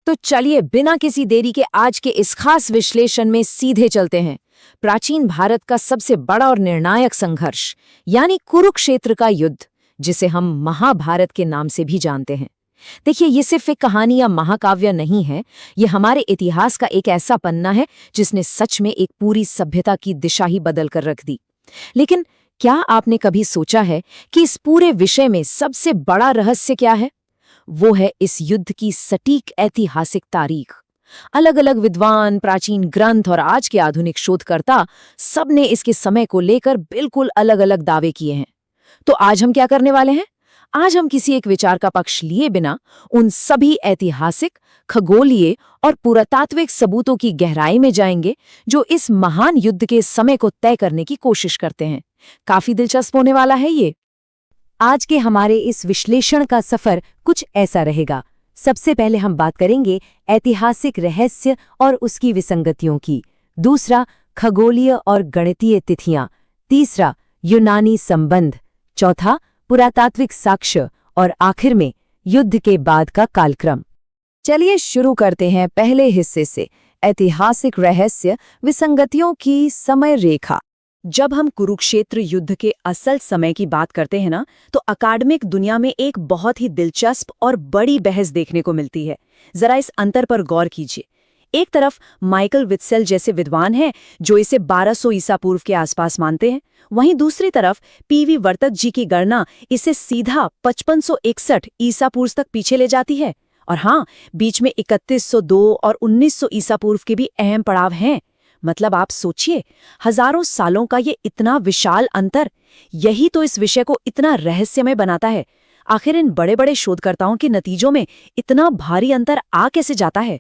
तो चलिए बिना किसी देरी के आज के इस खास विश्लेषण में सीधे चलते हैं। प्राचीन भारत का सबसे बड़ा और निर्णायक संघर्ष यानी कुरुक्षेत्र का युद्ध, जिसे हम महाभारत के नाम से भी जानते हैं। देखिए, ये सिर्फ एक कहानी या महाकाव्य नहीं है, ये हमारे इतिहास का एक ऐसा पन्ना है जिसने सच में एक पूरी सभ्यता की दिशा ही बदल कर रख दी। लेकिन क्या आपने कभी सोचा है कि इस पूरे विषय में सबसे बड़ा रहस्य क्या है? वो है इस युद्ध की सटीक ऐतिहासिक तारीख। अलग अलग विद्वान, प्राचीन ग्रंथ और आज के आधुनिक शोधकर्ता सबने इसके समय को लेकर बिल्कुल अलग अलग दावे किए हैं। तो आज हम क्या करने वाले हैं? आज हम किसी एक विचार का पक्ष लिए बिना उन सभी ऐतिहासिक, खगोलीय और पुरातात्विक सबूतों की गहराई में जाएंगे जो इस महान युद्ध के समय को तय करने की कोशिश करते हैं। काफी दिलचस्प होने वाला है ये। आज के हमारे इस विश्लेषण का सफर कुछ ऐसा रहेगा। सबसे पहले हम बात करेंगे ऐतिहासिक रहस्य और उसकी विसंगतियों की। दूसरा, खगोलीय और गणितीय तिथियां। तीसरा, यूनानी संबंध। चौथा, पुरातात्विक साक्ष्य। और आखिर में युद्ध के बाद का कालक्रम। चलिए शुरू करते हैं पहले हिस्से से, ऐतिहासिक रहस्य, विसंगतियों की समय रेखा। जब हम कुरुक्षेत्र युद्ध के असल समय की बात करते हैं ना, तो अकादमिक दुनिया में एक बहुत ही दिलचस्प और बड़ी बहस देखने को मिलती है। जरा इस अंतर पर गौर कीजिए। एक तरफ माइकल वित्सेल जैसे विद्वान हैं जो इसे 1200 ईसा पूर्व के आसपास मानते हैं। वहीं दूसरी तरफ पीवी वर्तक जी की गणना इसे सीधा 5561 ईसा पूर्व तक पीछे ले जाती है। और हाँ, बीच में 3102 और 1900 ईसा पूर्व के भी अहम पड़ाव हैं। मतलब आप सोचिए, हजारों सालों का ये इतना विशाल अंतर, यही तो इस विषय को इतना रहस्यमय बनाता है। आखिर इन बड़े बड़े शोधकर्ताओं के नतीजों में इतना भारी अंतर आ कैसे जाता है?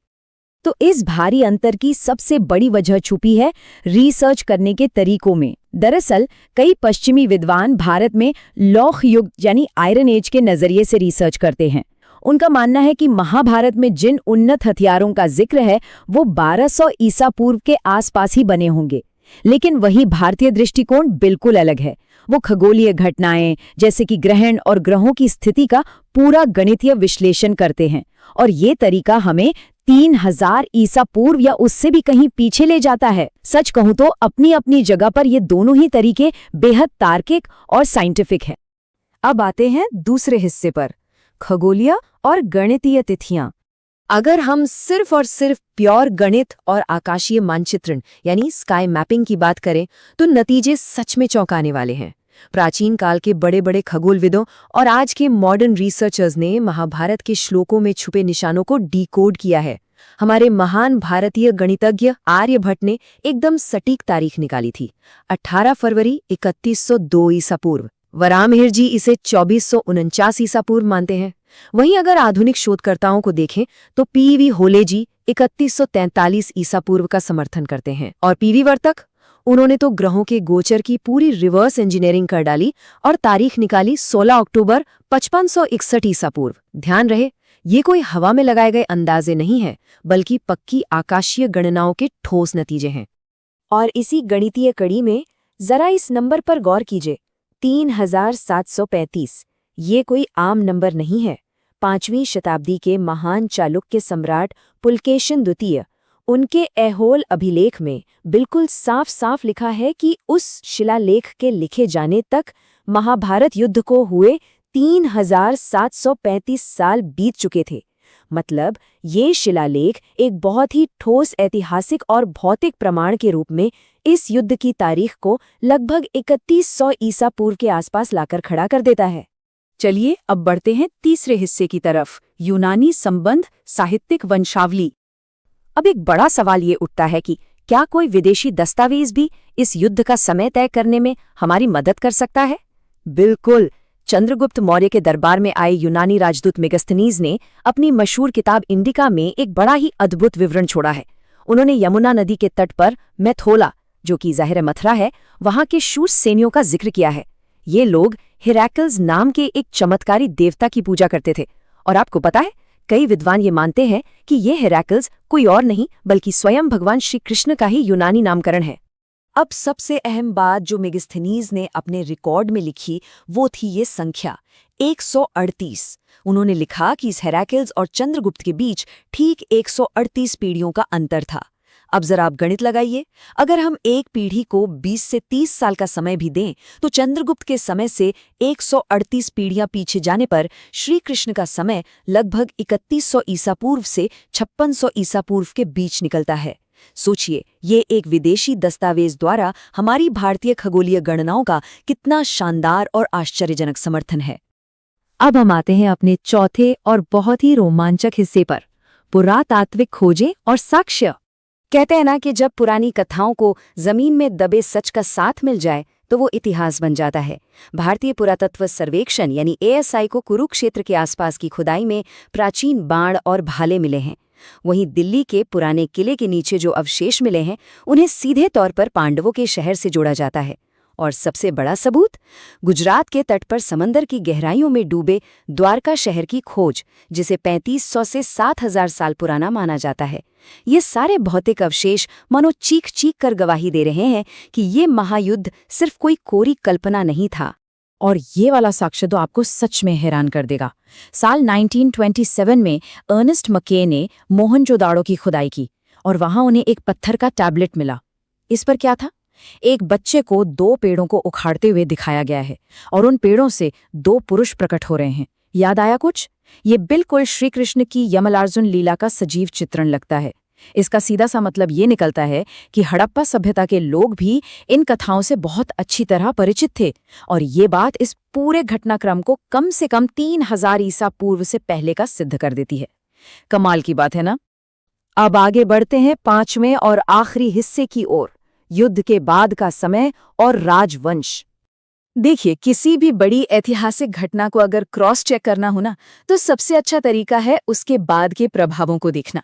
तो इस भारी अंतर की सबसे बड़ी वजह छुपी है रिसर्च करने के तरीकों में। दरअसल कई पश्चिमी विद्वान भारत में लौह युग यानी आयरन एज के नजरिए से रिसर्च करते हैं। उनका मानना है कि महाभारत में जिन उन्नत हथियारों का जिक्र है वो 1200 ईसा पूर्व के आसपास ही बने होंगे। लेकिन वही भारतीय दृष्टिकोण बिल्कुल अलग है। वो खगोलीय घटनाएं जैसे कि ग्रहण और ग्रहों की स्थिति का पूरा गणितीय विश्लेषण करते हैं, और ये तरीका हमें 3000 ईसा पूर्व या उससे भी कहीं पीछे ले जाता है। सच कहूं तो अपनी अपनी जगह पर ये दोनों ही तरीके बेहद तार्किक और साइंटिफिक है। अब आते हैं दूसरे हिस्से पर, खगोलीय और गणितीय तिथियां। अगर हम सिर्फ और सिर्फ प्योर गणित और आकाशीय मानचित्रण यानी स्काई मैपिंग की बात करें तो नतीजे सच में चौंकाने वाले हैं। प्राचीन काल के बड़े बड़े खगोलविदों और आज के मॉडर्न रिसर्चर्स ने महाभारत के श्लोकों में छुपे निशानों को डिकोड किया है। हमारे महान भारतीय गणितज्ञ आर्यभट्ट ने एकदम सटीक तारीख निकाली थी, 18 फरवरी 3102 ईसा पूर्व। वराहमिहिर जी इसे 2449 ईसा पूर्व मानते हैं। वहीं अगर आधुनिक शोधकर्ताओं को देखें तो पीवी होले जी 3143 ईसा पूर्व का समर्थन करते हैं। और पीवी वर्तक, उन्होंने तो ग्रहों के गोचर की पूरी रिवर्स इंजीनियरिंग कर डाली और तारीख निकाली 16 अक्टूबर 5561 ईसा पूर्व। ध्यान रहे, ये कोई हवा में लगाए गए अंदाजे नहीं है, बल्कि पक्की आकाशीय गणनाओं के ठोस नतीजे हैं। और इसी गणितीय कड़ी में जरा इस नंबर पर गौर कीजिए, 3735। ये कोई आम नंबर नहीं है। 5वीं शताब्दी के महान चालुक्य सम्राट पुलकेशिन द्वितीय, उनके ऐहोल अभिलेख में बिल्कुल साफ साफ लिखा है कि उस शिलालेख के लिखे जाने तक महाभारत युद्ध को हुए 3735 साल बीत चुके थे। मतलब ये शिलालेख एक बहुत ही ठोस ऐतिहासिक और भौतिक प्रमाण के रूप में इस युद्ध की तारीख को लगभग 3100 ईसा पूर्व के आसपास लाकर खड़ा कर देता है। चलिए अब बढ़ते हैं तीसरे हिस्से की तरफ, यूनानी संबंध, साहित्यिक वंशावली। अब एक बड़ा सवाल ये उठता है कि क्या कोई विदेशी दस्तावेज भी इस युद्ध का समय तय करने में हमारी मदद कर सकता है? बिल्कुल। चंद्रगुप्त मौर्य के दरबार में आए यूनानी राजदूत मेगस्थनीज ने अपनी मशहूर किताब इंडिका में एक बड़ा ही अद्भुत विवरण छोड़ा है। उन्होंने यमुना नदी के तट पर मैथोला, जो कि ज़ाहिर मथुरा है, वहां के शूर सैनियों का जिक्र किया है। ये लोग हेराक्ल्स नाम के एक चमत्कारी देवता की पूजा करते थे। और आपको पता है, कई विद्वान ये मानते हैं कि ये हेराक्ल्स कोई और नहीं बल्कि स्वयं भगवान श्री कृष्ण का ही यूनानी नामकरण है। अब सबसे अहम बात जो मेगास्थनीज ने अपने रिकॉर्ड में लिखी वो थी ये संख्या 138। उन्होंने लिखा कि इस हेराक्लिस और चंद्रगुप्त के बीच ठीक 138 पीढ़ियों का अंतर था। अब जरा आप गणित लगाइए, अगर हम एक पीढ़ी को 20 से 30 साल का समय भी दें तो चंद्रगुप्त के समय से 138 पीढ़ियां पीछे जाने पर श्री कृष्ण का समय लगभग 3100 ईसा पूर्व से 5600 ईसा पूर्व के बीच निकलता है। सोचिए, ये एक विदेशी दस्तावेज द्वारा हमारी भारतीय खगोलीय गणनाओं का कितना शानदार और आश्चर्यजनक समर्थन है। अब हम आते हैं अपने चौथे और बहुत ही रोमांचक हिस्से पर, पुरातात्विक खोजें और साक्ष्य। कहते हैं ना कि जब पुरानी कथाओं को जमीन में दबे सच का साथ मिल जाए तो वो इतिहास बन जाता है। भारतीय पुरातत्व सर्वेक्षण यानी ASI को कुरुक्षेत्र के आसपास की खुदाई में प्राचीन बाण और भाले मिले हैं। वहीं दिल्ली के पुराने किले के नीचे जो अवशेष मिले हैं उन्हें सीधे तौर पर पांडवों के शहर से जोड़ा जाता है। और सबसे बड़ा सबूत, गुजरात के तट पर समंदर की गहराइयों में डूबे द्वारका शहर की खोज, जिसे 3500 से 7000 साल पुराना माना जाता है। ये सारे भौतिक अवशेष मानो चीख चीख कर गवाही दे रहे हैं कि ये महायुद्ध सिर्फ कोई कोरी कल्पना नहीं था। और ये वाला साक्ष्य तो आपको सच में हैरान कर देगा। साल 1927 में अर्नेस्ट मके ने मोहनजोदाड़ो की खुदाई की और वहां उन्हें एक पत्थर का टैबलेट मिला। इस पर क्या था? एक बच्चे को 2 पेड़ों को उखाड़ते हुए दिखाया गया है और उन पेड़ों से 2 पुरुष प्रकट हो रहे हैं। याद आया कुछ? ये बिल्कुल श्री कृष्ण की यमलार्जुन लीला का सजीव चित्रण लगता है। इसका सीधा सा मतलब ये निकलता है कि हड़प्पा सभ्यता के लोग भी इन कथाओं से बहुत अच्छी तरह परिचित थे और ये बात इस पूरे घटनाक्रम को कम से कम 3000 ईसा पूर्व से पहले का सिद्ध कर देती है। कमाल की बात है ना? अब आगे बढ़ते हैं 5वें और आखिरी हिस्से की ओर, युद्ध के बाद का समय और राजवंश। देखिए, किसी भी बड़ी ऐतिहासिक घटना को अगर क्रॉस चेक करना हो ना तो सबसे अच्छा तरीका है उसके बाद के प्रभावों को देखना।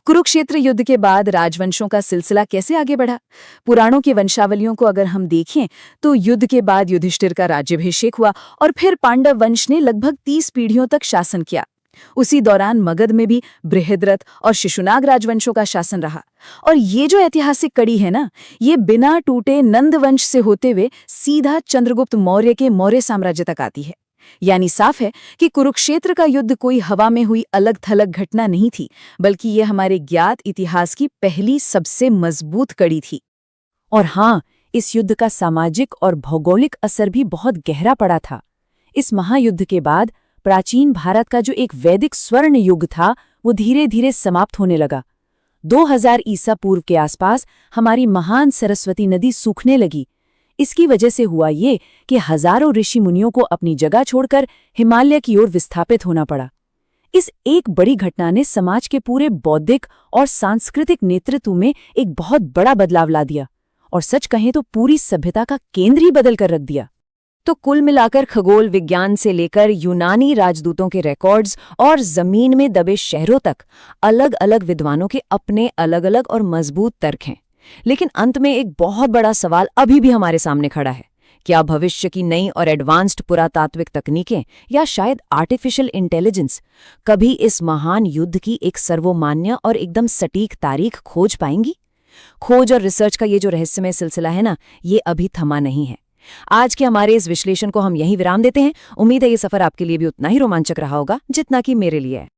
कुरुक्षेत्र युद्ध के बाद राजवंशों का सिलसिला कैसे आगे बढ़ा? पुराणों की वंशावलियों को अगर हम देखें तो युद्ध के बाद युधिष्ठिर का राज्याभिषेक हुआ और फिर पांडव वंश ने लगभग 30 पीढ़ियों तक शासन किया। उसी दौरान मगध में भी बृहद्रथ और शिशुनाग राजवंशों का शासन रहा। और ये जो ऐतिहासिक कड़ी है ना, ये बिना टूटे नंद वंश से होते हुए सीधा चंद्रगुप्त मौर्य के मौर्य साम्राज्य तक आती है। यानी साफ है कि कुरुक्षेत्र का युद्ध कोई हवा में हुई अलग थलग घटना नहीं थी, बल्कि ये हमारे ज्ञात इतिहास की पहली सबसे मजबूत कड़ी थी। और हाँ, इस युद्ध का सामाजिक और भौगोलिक असर भी बहुत गहरा पड़ा था। इस महायुद्ध के बाद प्राचीन भारत का जो एक वैदिक स्वर्ण युग था वो धीरे धीरे समाप्त होने लगा। 2000 ईसा पूर्व के आसपास हमारी महान सरस्वती नदी सूखने लगी। इसकी वजह से हुआ ये कि हजारों ऋषि मुनियों को अपनी जगह छोड़कर हिमालय की ओर विस्थापित होना पड़ा। इस एक बड़ी घटना ने समाज के पूरे बौद्धिक और सांस्कृतिक नेतृत्व में एक बहुत बड़ा बदलाव ला दिया और सच कहें तो पूरी सभ्यता का केंद्र ही बदल कर रख दिया। तो कुल मिलाकर खगोल विज्ञान से लेकर यूनानी राजदूतों के रिकॉर्ड्स और जमीन में दबे शहरों तक अलग अलग विद्वानों के अपने अलग अलग और मजबूत तर्क हैं। लेकिन अंत में एक बहुत बड़ा सवाल अभी भी हमारे सामने खड़ा है। क्या भविष्य की नई और एडवांस्ड पुरातात्विक तकनीकें या शायद आर्टिफिशियल इंटेलिजेंस कभी इस महान युद्ध की एक सर्वमान्य और एकदम सटीक तारीख खोज पाएंगी? खोज और रिसर्च का ये जो रहस्यमय सिलसिला है ना, ये अभी थमा नहीं है। आज के हमारे इस विश्लेषण को हम यहीं विराम देते हैं। उम्मीद है ये सफर आपके लिए भी उतना ही रोमांचक रहा होगा जितना कि मेरे लिए है।